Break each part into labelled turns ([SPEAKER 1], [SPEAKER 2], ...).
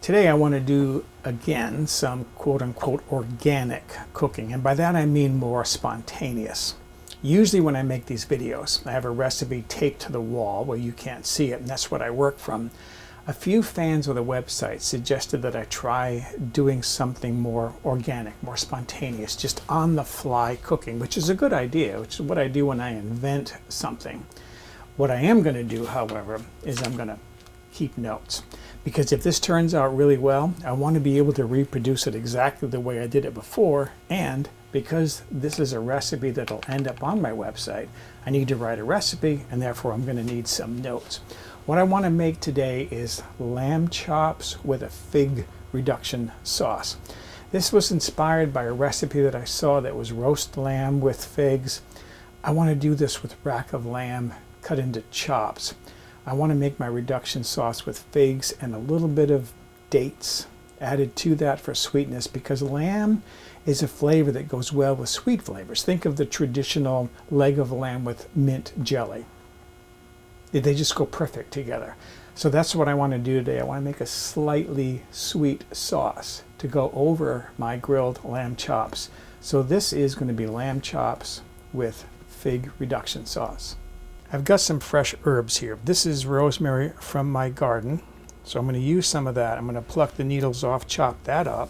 [SPEAKER 1] Today I want to do, again, some quote-unquote organic cooking, and by that I mean more spontaneous. Usually when I make these videos, I have a recipe taped to the wall where you can't see it, and that's what I work from. A few fans of the website suggested that I try doing something more organic, more spontaneous, just on-the-fly cooking, which is a good idea, which is what I do when I invent something. What I am going to do, however, is I'm going to keep notes. Because if this turns out really well, I want to be able to reproduce it exactly the way I did it before, and because this is a recipe that'll end up on my website, I need to write a recipe, and therefore I'm going to need some notes. What I want to make today is lamb chops with a fig reduction sauce. This was inspired by a recipe that I saw that was roast lamb with figs. I want to do this with rack of lamb cut into chops. I want to make my reduction sauce with figs and a little bit of dates added to that for sweetness, because lamb is a flavor that goes well with sweet flavors. Think of the traditional leg of lamb with mint jelly. They just go perfect together. So that's what I want to do today. I want to make a slightly sweet sauce to go over my grilled lamb chops. So this is going to be lamb chops with fig reduction sauce. I've got some fresh herbs here. This is rosemary from my garden, so I'm going to use some of that. I'm going to pluck the needles off, chop that up.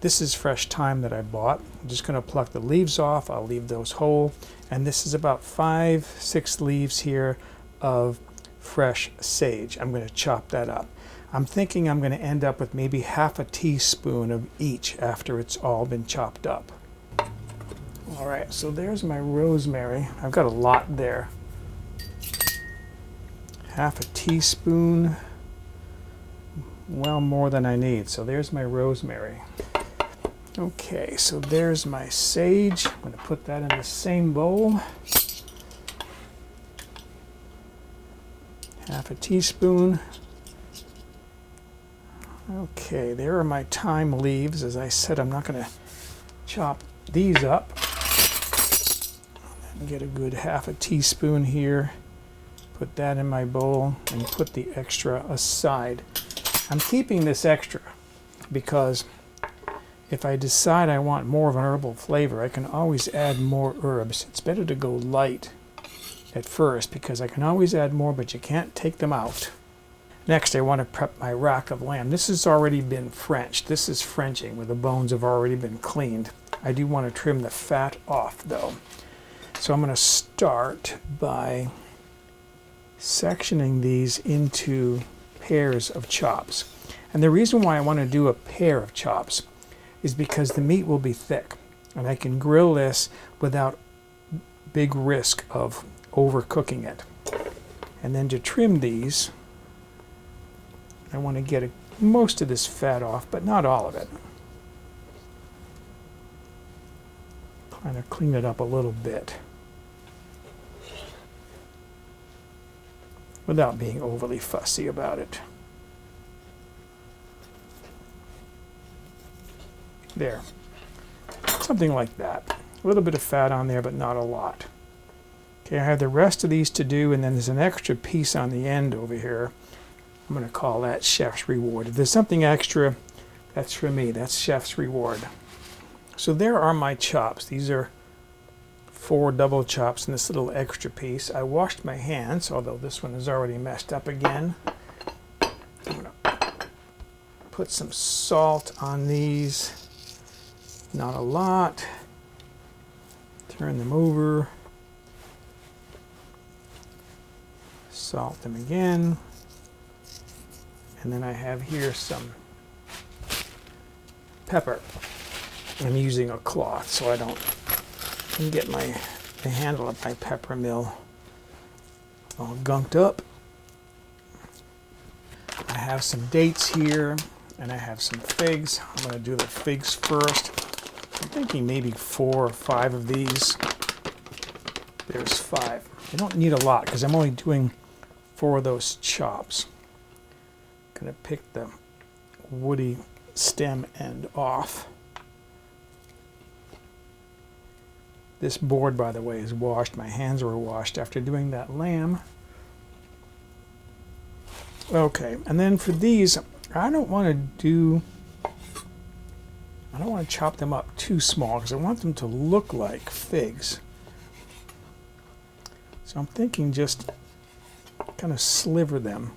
[SPEAKER 1] This is fresh thyme that I bought. I'm just going to pluck the leaves off. I'll leave those whole. And this is about 5-6 leaves here of fresh sage. I'm going to chop that up. I'm thinking I'm going to end up with maybe half a teaspoon of each after it's all been chopped up. All right, so there's my rosemary. I've got a lot there. Half a teaspoon, well, more than I need. So there's my rosemary. Okay, so there's my sage. I'm going to put that in the same bowl. Half a teaspoon. Okay, there are my thyme leaves. As I said, I'm not going to chop these up. Get a good half a teaspoon here. Put that in my bowl and put the extra aside. I'm keeping this extra because if I decide I want more of an herbal flavor, I can always add more herbs. It's better to go light at first because I can always add more, but you can't take them out. Next, I want to prep my rack of lamb. This has already been Frenched. This is Frenching where the bones have already been cleaned. I do want to trim the fat off though. So I'm going to start by sectioning these into pairs of chops. And the reason why I want to do a pair of chops is because the meat will be thick and I can grill this without big risk of overcooking it. And then to trim these, I want to get most of this fat off, but not all of it. Kind of clean it up a little bit without being overly fussy about it. There. Something like that. A little bit of fat on there, but not a lot. Okay, I have the rest of these to do, and then there's an extra piece on the end over here. I'm going to call that chef's reward. If there's something extra, that's for me. That's chef's reward. So there are my chops. These are 4 double chops in this little extra piece. I washed my hands, although this one is already messed up again. I'm going to put some salt on these. Not a lot. Turn them over. Salt them again. And then I have here some pepper. I'm using a cloth so I don't get the handle of my pepper mill all gunked up. I have some dates here and I have some figs. I'm going to do the figs first. I'm thinking maybe 4 or 5 of these. There's 5. I don't need a lot because I'm only doing 4 of those chops. I'm going to pick the woody stem end off. This board, by the way, is washed. My hands were washed after doing that lamb. Okay, and then for these, I don't want to chop them up too small because I want them to look like figs. So I'm thinking just kind of sliver them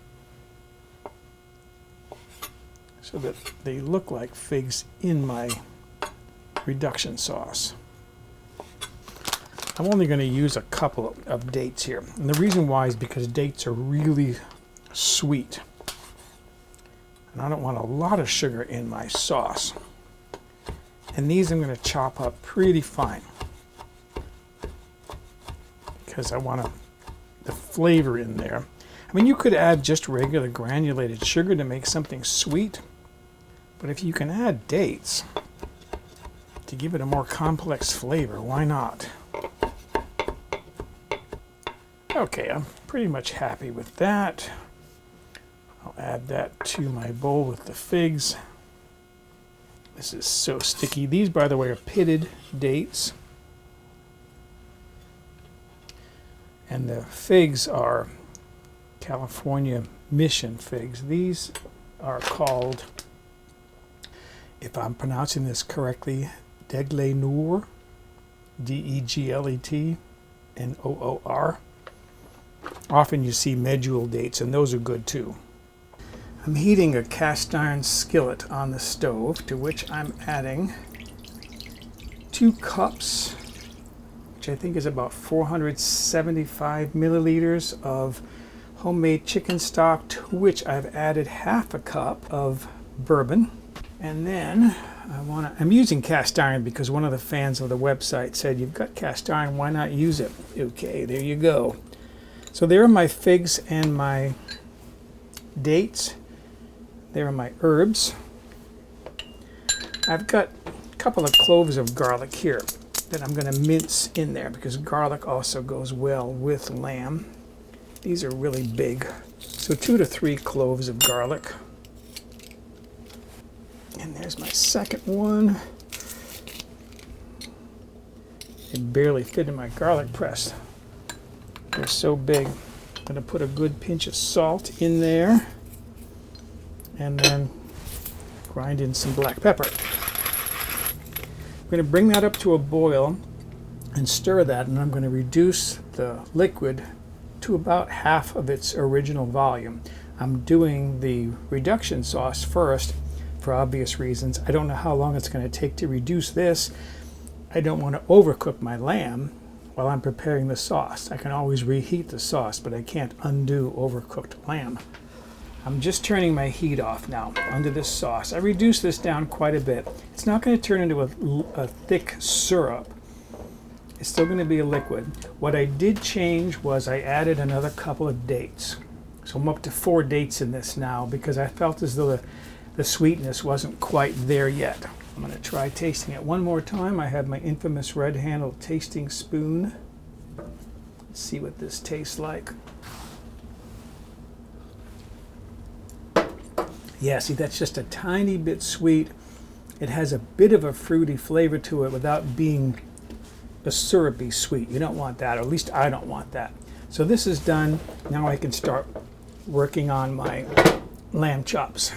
[SPEAKER 1] so that they look like figs in my reduction sauce. I'm only going to use a couple of dates here. And the reason why is because dates are really sweet. And I don't want a lot of sugar in my sauce. And these I'm going to chop up pretty fine because I want the flavor in there. I mean, you could add just regular granulated sugar to make something sweet, but if you can add dates to give it a more complex flavor, why not? Okay, I'm pretty much happy with that. I'll add that to my bowl with the figs. This is so sticky. These, by the way, are pitted dates. And the figs are California Mission figs. These are called, if I'm pronouncing this correctly, Degle Noor, D-E-G-L-E-T-N-O-O-R. Often you see medjool dates, and those are good too. I'm heating a cast iron skillet on the stove, to which I'm adding 2 cups, which I think is about 475 milliliters of homemade chicken stock, to which I've added half a cup of bourbon. And then I'm using cast iron because one of the fans of the website said, "You've got cast iron, why not use it?" Okay, there you go. So there are my figs and my dates. There are my herbs. I've got a couple of cloves of garlic here that I'm going to mince in there because garlic also goes well with lamb. These are really big. So 2 to 3 cloves of garlic. And there's my second one. It barely fit in my garlic press. They're so big. I'm going to put a good pinch of salt in there. And then grind in some black pepper. I'm going to bring that up to a boil and stir that, and I'm going to reduce the liquid to about half of its original volume. I'm doing the reduction sauce first for obvious reasons. I don't know how long it's going to take to reduce this. I don't want to overcook my lamb while I'm preparing the sauce. I can always reheat the sauce, but I can't undo overcooked lamb. I'm just turning my heat off now under this sauce. I reduced this down quite a bit. It's not going to turn into a thick syrup. It's still going to be a liquid. What I did change was I added another couple of dates. So I'm up to 4 dates in this now because I felt as though the sweetness wasn't quite there yet. I'm going to try tasting it one more time. I have my infamous red-handled tasting spoon. Let's see what this tastes like. Yeah, see, that's just a tiny bit sweet. It has a bit of a fruity flavor to it without being a syrupy sweet. You don't want that, or at least I don't want that. So this is done. Now I can start working on my lamb chops.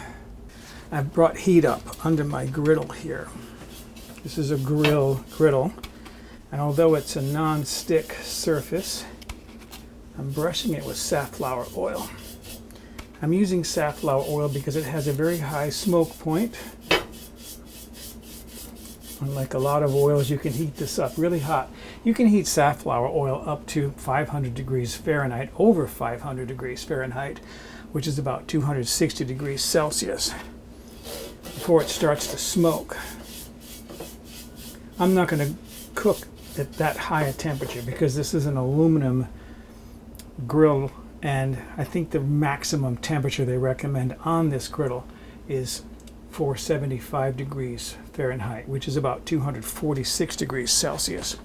[SPEAKER 1] I've brought heat up under my griddle here. This is a griddle, and although it's a non-stick surface, I'm brushing it with safflower oil. I'm using safflower oil because it has a very high smoke point. Unlike a lot of oils, you can heat this up really hot. You can heat safflower oil up to 500 degrees Fahrenheit, over 500 degrees Fahrenheit, which is about 260 degrees Celsius, before it starts to smoke. I'm not going to cook at that high a temperature because this is an aluminum grill, and I think the maximum temperature they recommend on this griddle is 475 degrees Fahrenheit, which is about 246 degrees Celsius.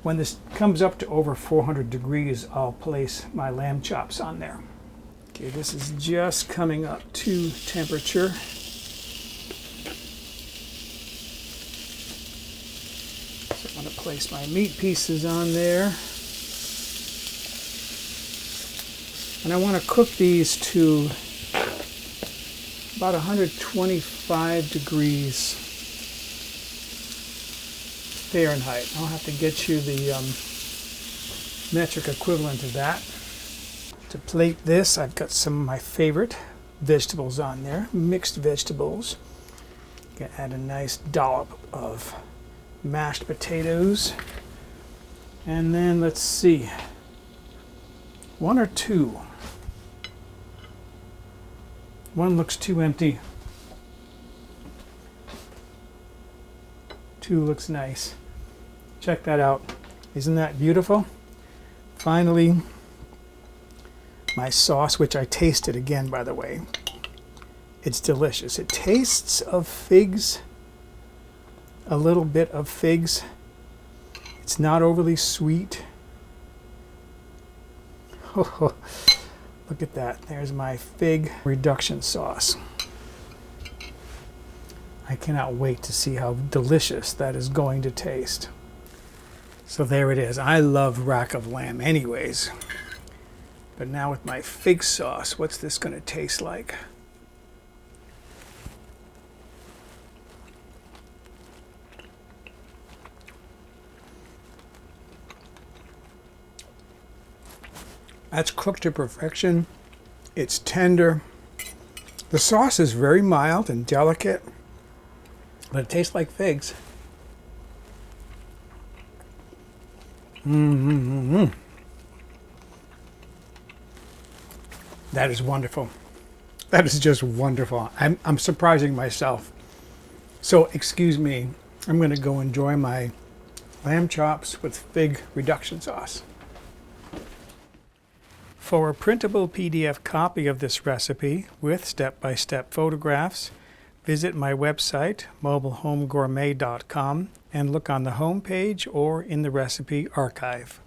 [SPEAKER 1] When this comes up to over 400 degrees, I'll place my lamb chops on there. Okay, this is just coming up to temperature. So I'm going to place my meat pieces on there. And I want to cook these to about 125 degrees Fahrenheit. I'll have to get you the metric equivalent of that. To plate this, I've got some of my favorite vegetables on there, mixed vegetables. Gonna add a nice dollop of mashed potatoes. And then let's see, one or two. One looks too empty. Two looks nice. Check that out. Isn't that beautiful? Finally, my sauce, which I tasted again, by the way. It's delicious. It tastes of figs, a little bit of figs. It's not overly sweet. Oh, look at that. There's my fig reduction sauce. I cannot wait to see how delicious that is going to taste. So there it is. I love rack of lamb anyways. But now with my fig sauce, what's this going to taste like? That's cooked to perfection. It's tender. The sauce is very mild and delicate, but it tastes like figs. That is wonderful. That is just wonderful. I'm surprising myself. So excuse me, I'm going to go enjoy my lamb chops with fig reduction sauce. For a printable PDF copy of this recipe with step-by-step photographs, visit my website, mobilehomegourmet.com, and look on the home page or in the recipe archive.